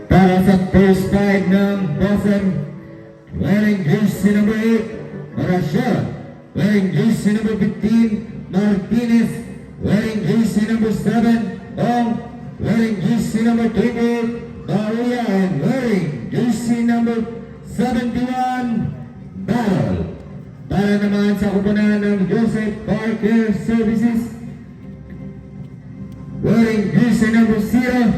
Para sa first five ng Boston, wearing jersey number 8, Marashon. Wearing jersey number 15, Martinez. Wearing jersey number 7, Ong. Wearing jersey number 28, Baruya. And wearing jersey number 71, Barrel. Para naman sa kupunan ng Joseph Parker Services, wearing jersey number 0,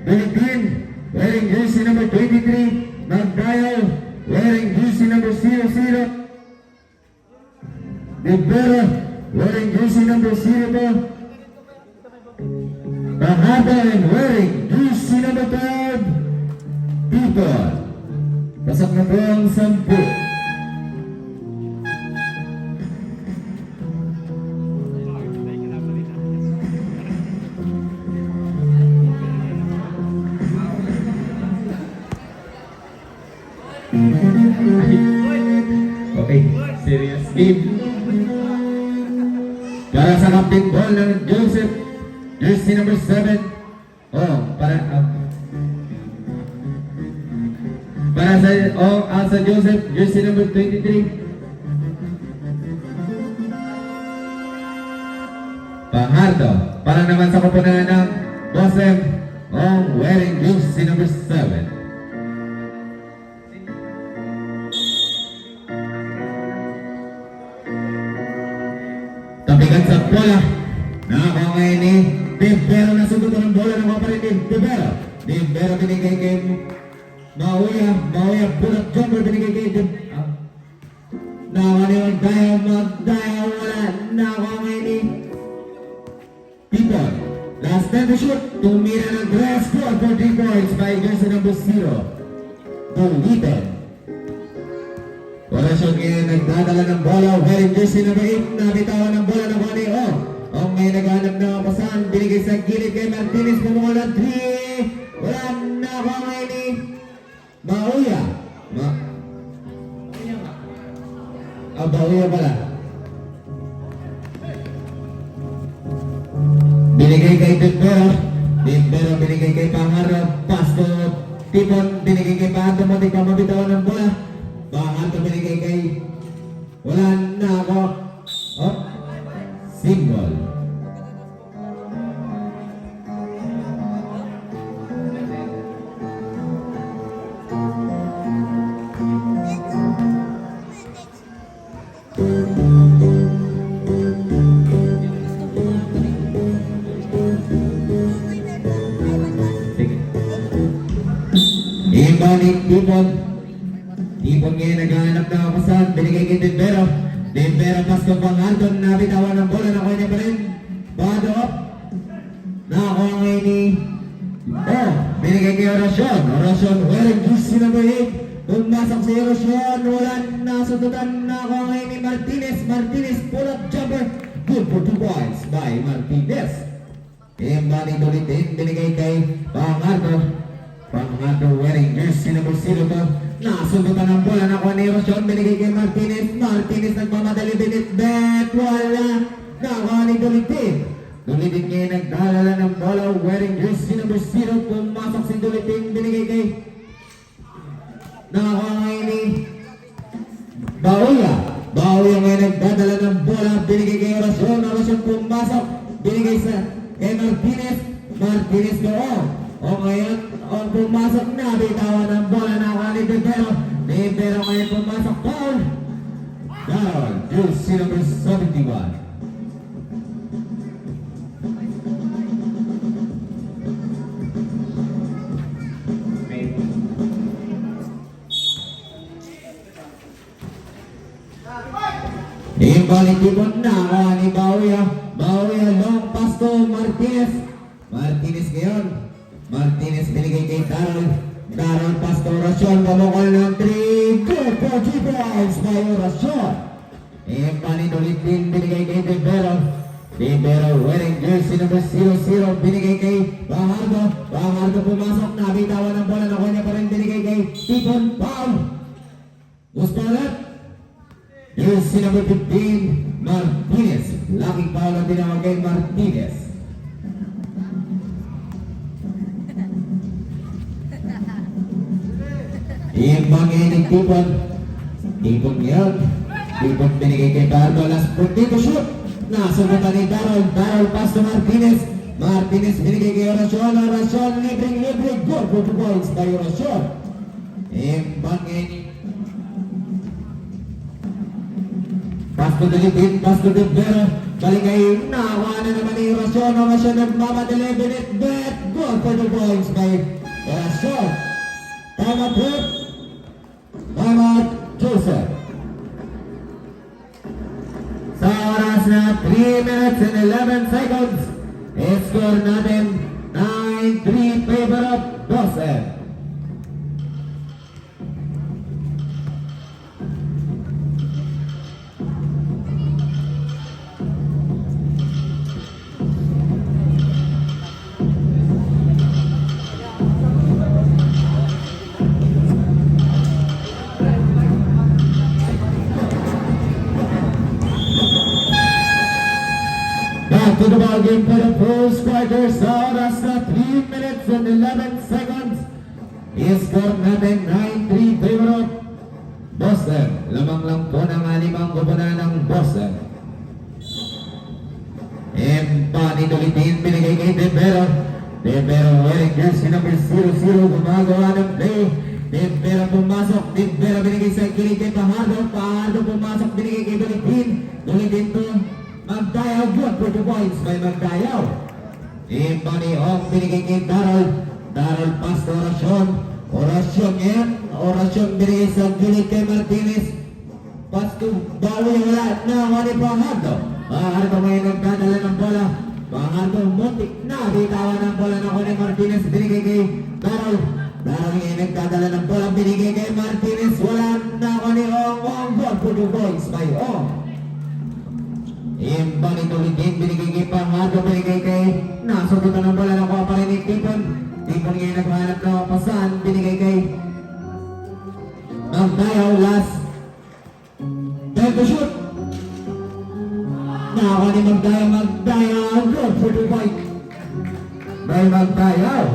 Philippine. Wearing jersey number 23, Magdayo. Wearing jersey number 00, Libero. Wearing jersey number 02, Bahaba. And wearing jersey number 12, People. Pasok na po ang 10. Okay, serious game. Para sa captain ball ng Joseph, jersey number 7. Para sa Joseph, jersey number 23. Pahardo. Para naman sa kupunan ng Joseph, wearing jersey number 7. Tabigan sa bola. Nakakuha ngayon ni Libero. Nasugot ng bola ng mga parin ni Libero. Libero binigay kay Mauya. Mauya pull-up jumper binigay kay nakakuha ni Magdayo. Wala. Nakakuha ngayon ni People. Last time to shoot. Tumira ng grass score for 3 points by jersey number 0. Dolitan. Wala siya ngayon nagdadala ng bola. Wearing jersey number 8. Nabitawan ng bola ng Juan O. Ang may naghanap na kapasan. Binigay sa gilid kay Martinez. Pumukol ng 3. Wala na ako ngayon ni Mauya. Bauya pala. Binigay kay Libero. Libero binigay kay Pangarap. Pasto Tipon. Binigay kay Pangarap. Muntik pa mabitawan ng bola. Bahal ka binigay kay wala na ako. Symbol. Ibalik Tipon. Tipon ngayon naghahanap na kapasan. Binigay kay Libero. Libero pasto Pangardo. Nabitawan ng bola. Nakuha niya pa rin. Bado up. Nakakuha ngayon ni binigay kay Oracion. Oracion wearing jersey number 8. Pumasok si Oracion. Wala nasututan. Nakakuha ngayon ni Martinez. Martinez pull-up jumper. Good for 2 points by Martinez. Ibalik ulitin. Binigay kay Pangardo. Pangardo wearing jersey number 0 to. Nasubutan ng bola. Nakuha ni Oracion. Binigay kay Martinez. Martinez nagmamadali. Binit. Wala. Nakuha ni Dolitin. Dolitin ngayon nagdalala ng bola. Wearing jersey number 0. Pumasok si Dolitin. Binigay kay nakuha ngayon ni Bauya. Bauya ngayon nagdadala ng bola. Binigay kay Oracion. Oracion pumasok. Binigay sa kay Martinez. Martinez doon. O ngayon, pumasok na, bitawan ng bola na ni Libero. Libero ngayon pumasok, foul. Down, jersey number 71. Ibalik Tipon na, ni Bauya. Bauya, long pass to Martinez. Martinez ngayon. Martinez binigay kay Darrell. Darrell pass to Oracion. Pamukol ng 3. Good for 3 points by Oracion. Ibalik ulit din binigay kay Libero. Libero wearing jersey number 00. Binigay kay Bahardo. Bahardo pumasok. Nabitawan ng bola. Nakuha niya pa rin binigay kay Tipon. Foul. Muspalat. Jersey number 15. Martinez. Laking foul ang tinawag kay Martinez. Imbangin ng Tipon. Tipon yan. Tipon binigay kay Bardo. Last point to shoot. Nasubukan ni Darrell. Darrell pass to Martinez. Martinez binigay kay Oracion. Oracion libre. Goal for 2 points by Oracion. Imbangin. Pass to Dilipin. Pass to Divero. Balik kay nawa na naman ni Oracion. Oracion nagmamadali. Bet. Goal for 2 points by Oracion. Time out. Time out. Joseph. Sa oras na 3 minutes and 11 seconds, score natin 9-3 favor of Joseph. To the ball game for the first quarter. Sa oras na 3 minutes and 11 seconds, score natin 9-3 favor of Boston. Lamang lang po ng alimang kupunan ng Boston. Empani ulitin binigay kay Divero. Divero wearing jersey number 00 gumagawa ng play. Divero pumasok. Divero binigay sa kilig kay Pajardo. Pajardo pumasok binigay kay Dulitin. Dulitin to Magdayaw. Good for 2 points by Magdayaw. Impani Ong binigay kay Darrell. Darrell pass to Oracion. Oracion yan. Oracion binigay sa gilid kay Martinez. Pass to Bawi. Wala na wali Pajardo. Pajardo ngayon nagdadala ng bola. Pajardo muntik na bitawan ng bola na ko ni Martinez. Binigay kay Darrell. Darrell ngayon nagdadala ng bola. Binigay kay Martinez. Wala na ko ni Ong. Ong good for 2 points by Ong. Imbang itulitin, binigay kay Pajardo, binigay kay nasubutan ng bola ng kuha ni Tipon. Tipon ngayon naghahanap na pasan, binigay kay Magdayaw. Last time to shoot. Nakawa ni Magdayaw. Good for 2 points by Magdayaw.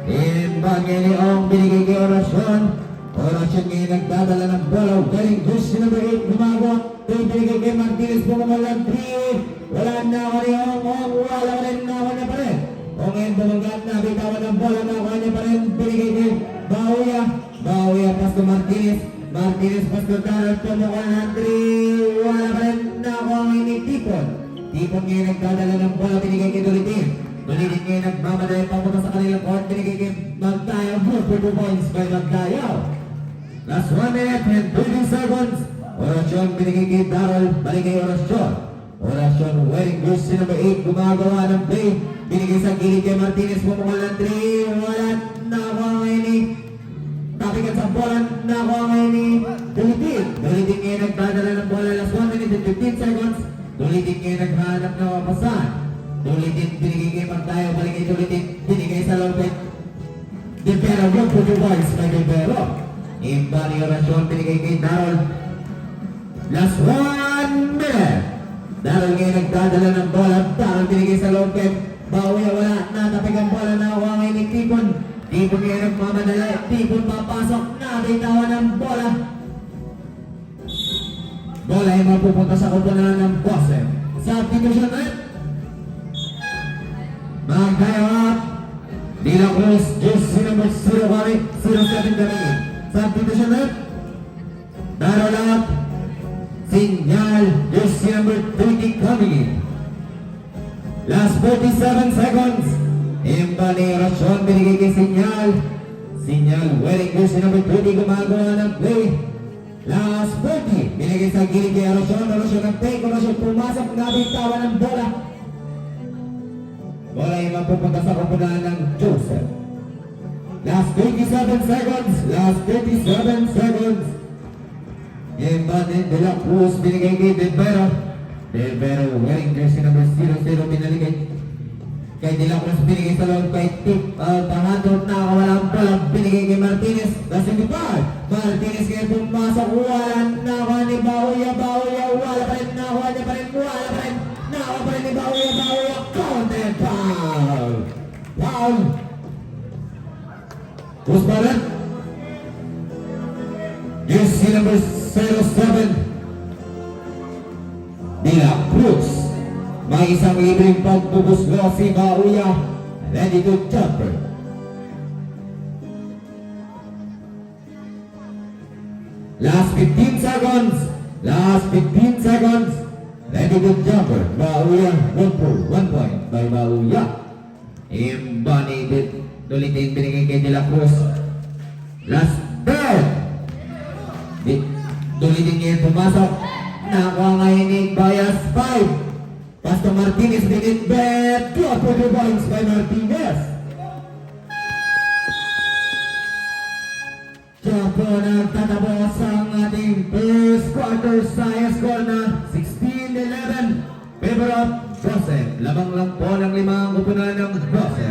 Imbang ni Ong, binigay kay Oracion. Oracion ngayon nagdadala ng bola. Galing gusto na ba 8 gumagawa. Binigay kay Martinez bumamalang 3. Wala na ako ni Ong. Wala rin na ako niya pa rin. Ong ngayon bumagat na bitawan ng bola na ako niya pa rin. Binigay kay Bauya. Bauya pass to Martinez. Martinez pass to Darrell. Tumukan ng 3. Wala pa rin na ako ang ini Tipon. Tipon ngayon nagdadala ng bola. Binigay kay Dulitin. Dulitin ngayon nagmamadali papunta sa kanilang court. Binigay kay Magdayaw. Good for 2 points by Magdayaw. Last 1 minute and 30 seconds. Oracion binigay kay Darrell. Balik kay Oracion. Oracion wearing jersey number 8. Gumagawa ng play. Binigay sa gilid kay Martinez. Pumukal ng 3. Wala na ako ngayon ni tapikan sa bola. Na ako ngayon ni Dulitin. Dulitin ngayon nagdadala ng bola. Last 1 minute and 15 seconds. Dulitin ngayon naghanap na wapasan. Dulitin binigay kay Magdayaw. Balik kay Dulitin. Binigay sa lopet. Divero. Good for 2 points by Divero. Imba ni Oracion binigay kay Darrell. Last 1 minute. Darrell ngayon nagdadala ng bola. Darrell binigay sa lopet. Bawi wala na. Tapig ang bola na wangay ni Tipon. Tipon ngayon nagmamadala. Tipon papasok. Nabitawan ng bola. Bola ay mapupunta sa kupunan ng Boston. Substitution net. Magdayaw. De La Cruz. Jersey number 0 kami. 07 kami. Substitution net. Darrell up. Sinyal. Jersey number 30 coming in. Last 47 seconds. Imba ni Oracion binigay kay Sinyal. Sinyal wearing jersey number 30 gumagawa ng play. Last 40. Binigay sa gilid kay Oracion. Oracion ang take. Oracion pumasok. Nabitawan ng bola. Bola ay mapupunta sa kupunan ng Joseph. Last 27 seconds. Last 37 seconds. Imba ni De La Cruz binigay kay Divero. Divero wearing jersey number 00 binaligay kay De La Cruz. Binigay sa loob kay Pajardo. Nakawalang bola. Binigay kay Martinez. Last 25. Martinez ngayon pumasok. Wala na ako ni Bauya. Bauya wala pa rin na ako foul. Who's ballot? Jersey number 07. De La Cruz. May isang libreng pagbubuslo si Bauya. Ready to jumper. Last 15 seconds. Last 15 seconds. Ready to jumper. Bauya. 1 point by Bauya. Imbanibit. Ulitin binigay kay De La Cruz. Last third. Ulitin niya pumasok. Nakuha ngayon ni Bayas 5. Pastor Martinez binit bet. 2 points by Martinez. Siya po nagtatapos ang ating first quarter sa score na 16-11. Favor of Joseph. Labang lang po ng 5 kupunan ng Joseph.